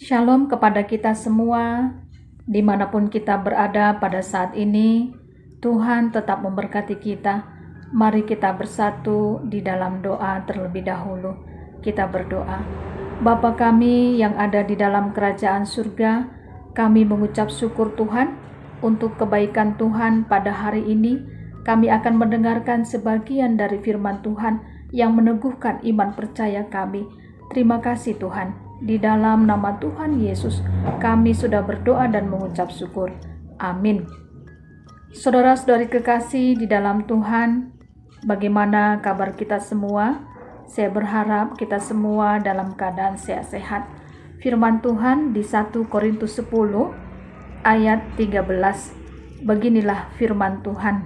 Shalom kepada kita semua, dimanapun kita berada pada saat ini. Tuhan tetap memberkati kita. Mari kita bersatu di dalam doa terlebih dahulu. Kita berdoa. Bapa kami yang ada di dalam kerajaan surga, kami mengucap syukur Tuhan untuk kebaikan Tuhan pada hari ini. Kami akan mendengarkan sebagian dari firman Tuhan yang meneguhkan iman percaya kami. Terima kasih Tuhan. Di dalam nama Tuhan Yesus, kami sudah berdoa dan mengucap syukur. Amin. Saudara-saudari kekasih di dalam Tuhan, bagaimana kabar kita semua? Saya berharap kita semua dalam keadaan sehat-sehat. Firman Tuhan di 1 Korintus 10 ayat 13. Beginilah firman Tuhan.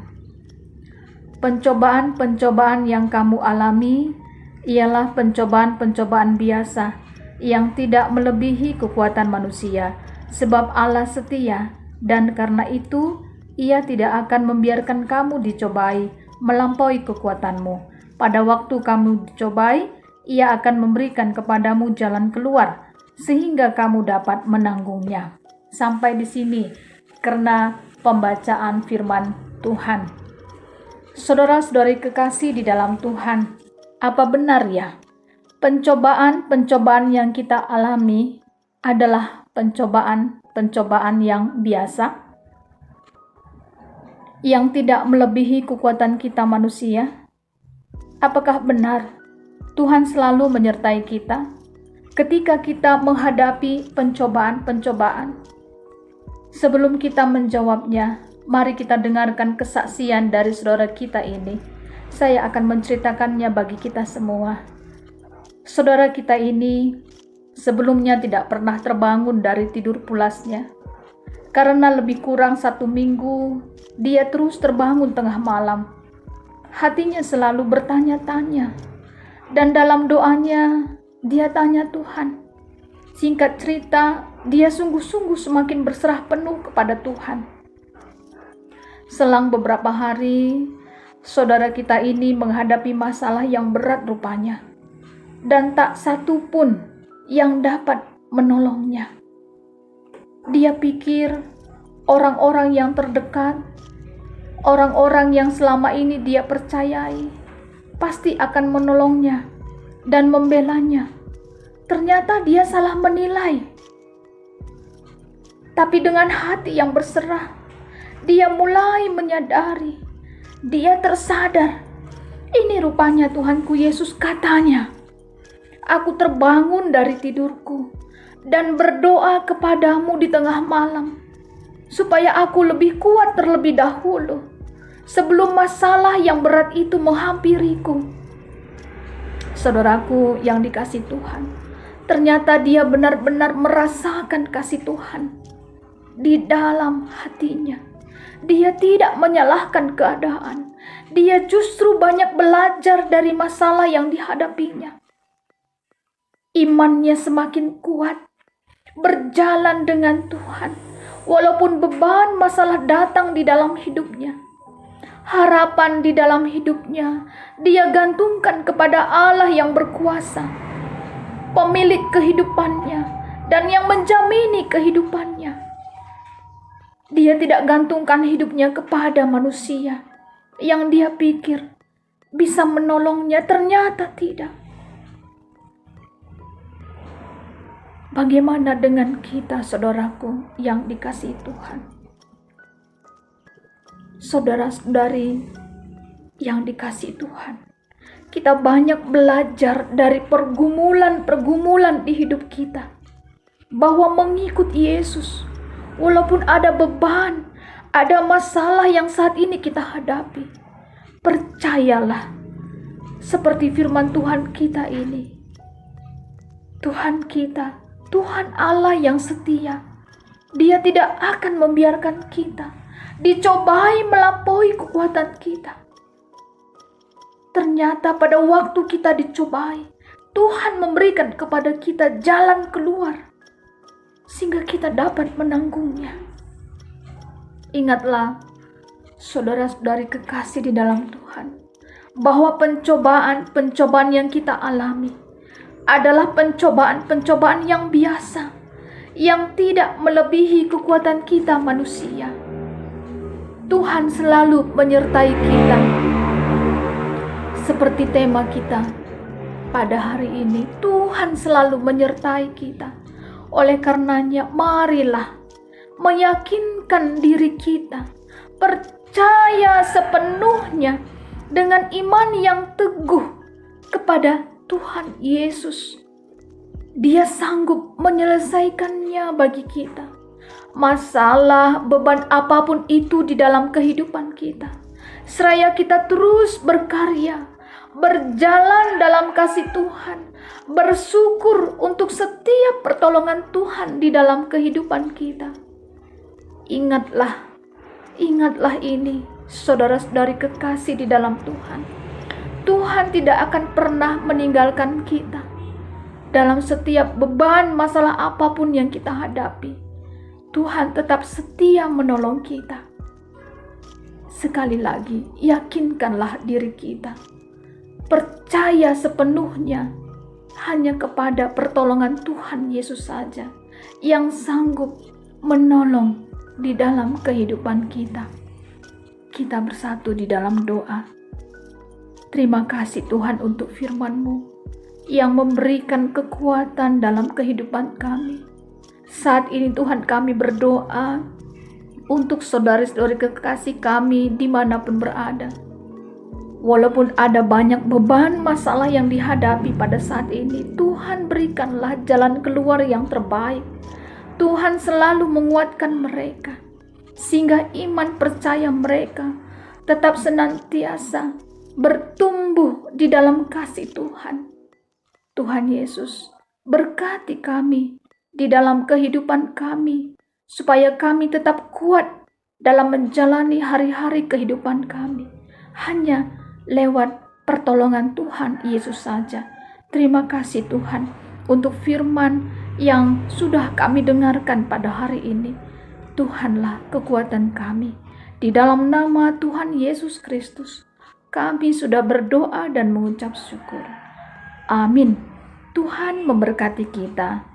Pencobaan-pencobaan yang kamu alami ialah pencobaan-pencobaan biasa yang tidak melebihi kekuatan manusia, sebab Allah setia, dan karena itu Ia tidak akan membiarkan kamu dicobai melampaui kekuatanmu. Pada waktu kamu dicobai, Ia akan memberikan kepadamu jalan keluar, sehingga kamu dapat menanggungnya. Sampai di sini karena pembacaan firman Tuhan. Saudara-saudari kekasih di dalam Tuhan, apa benar ya? Pencobaan-pencobaan yang kita alami adalah pencobaan-pencobaan yang biasa, yang tidak melebihi kekuatan kita manusia. Apakah benar Tuhan selalu menyertai kita ketika kita menghadapi pencobaan-pencobaan? Sebelum kita menjawabnya, mari kita dengarkan kesaksian dari saudara kita ini. Saya akan menceritakannya bagi kita semua. Saudara kita ini sebelumnya tidak pernah terbangun dari tidur pulasnya. Karena lebih kurang 1 minggu, dia terus terbangun tengah malam. Hatinya selalu bertanya-tanya. Dan dalam doanya, dia tanya Tuhan. Singkat cerita, dia sungguh-sungguh semakin berserah penuh kepada Tuhan. Selang beberapa hari, saudara kita ini menghadapi masalah yang berat rupanya. Dan tak satu pun yang dapat menolongnya. Dia pikir orang-orang yang terdekat, orang-orang yang selama ini dia percayai, pasti akan menolongnya dan membelanya. Ternyata dia salah menilai. Tapi dengan hati yang berserah, dia mulai menyadari, dia tersadar, ini rupanya Tuhanku Yesus katanya. Aku terbangun dari tidurku dan berdoa kepadamu di tengah malam, supaya aku lebih kuat terlebih dahulu, sebelum masalah yang berat itu menghampiriku. Saudaraku yang dikasihi Tuhan, ternyata dia benar-benar merasakan kasih Tuhan di dalam hatinya. Dia tidak menyalahkan keadaan, dia justru banyak belajar dari masalah yang dihadapinya. Imannya semakin kuat, berjalan dengan Tuhan, walaupun beban masalah datang di dalam hidupnya. Harapan di dalam hidupnya, dia gantungkan kepada Allah yang berkuasa, pemilik kehidupannya, dan yang menjamini kehidupannya. Dia tidak gantungkan hidupnya kepada manusia, yang dia pikir bisa menolongnya, ternyata tidak. Bagaimana dengan kita, saudaraku yang dikasihi Tuhan? Saudara-saudari yang dikasihi Tuhan, kita banyak belajar dari pergumulan-pergumulan di hidup kita, bahwa mengikut Yesus, walaupun ada beban, ada masalah yang saat ini kita hadapi, percayalah, seperti firman Tuhan kita ini, Tuhan kita, Tuhan Allah yang setia, Dia tidak akan membiarkan kita dicobai melampaui kekuatan kita. Ternyata pada waktu kita dicobai, Tuhan memberikan kepada kita jalan keluar, sehingga kita dapat menanggungnya. Ingatlah, saudara-saudari kekasih di dalam Tuhan, bahwa pencobaan-pencobaan yang kita alami adalah pencobaan-pencobaan yang biasa, yang tidak melebihi kekuatan kita manusia. Tuhan selalu menyertai kita. Seperti tema kita pada hari ini, Tuhan selalu menyertai kita. Oleh karenanya, marilah meyakinkan diri kita, percaya sepenuhnya dengan iman yang teguh kepada Tuhan Yesus. Dia sanggup menyelesaikannya bagi kita. Masalah, beban apapun itu di dalam kehidupan kita, seraya kita terus berkarya, berjalan dalam kasih Tuhan, bersyukur untuk setiap pertolongan Tuhan di dalam kehidupan kita. Ingatlah ini, saudara-saudari kekasih di dalam Tuhan. Tuhan tidak akan pernah meninggalkan kita dalam setiap beban masalah apapun yang kita hadapi. Tuhan tetap setia menolong kita. Sekali lagi, yakinkanlah diri kita. Percaya sepenuhnya hanya kepada pertolongan Tuhan Yesus saja yang sanggup menolong di dalam kehidupan kita. Kita bersatu di dalam doa. Terima kasih Tuhan untuk firman-Mu yang memberikan kekuatan dalam kehidupan kami. Saat ini Tuhan, kami berdoa untuk saudara-saudari kekasih kami dimanapun berada. Walaupun ada banyak beban masalah yang dihadapi pada saat ini, Tuhan berikanlah jalan keluar yang terbaik. Tuhan selalu menguatkan mereka, sehingga iman percaya mereka tetap senantiasa bertumbuh di dalam kasih Tuhan. Tuhan Yesus, berkati kami di dalam kehidupan kami, supaya kami tetap kuat dalam menjalani hari-hari kehidupan kami. Hanya lewat pertolongan Tuhan Yesus saja. Terima kasih Tuhan untuk firman yang sudah kami dengarkan pada hari ini. Tuhanlah kekuatan kami. Di dalam nama Tuhan Yesus Kristus, kami sudah berdoa dan mengucap syukur. Amin. Tuhan memberkati kita.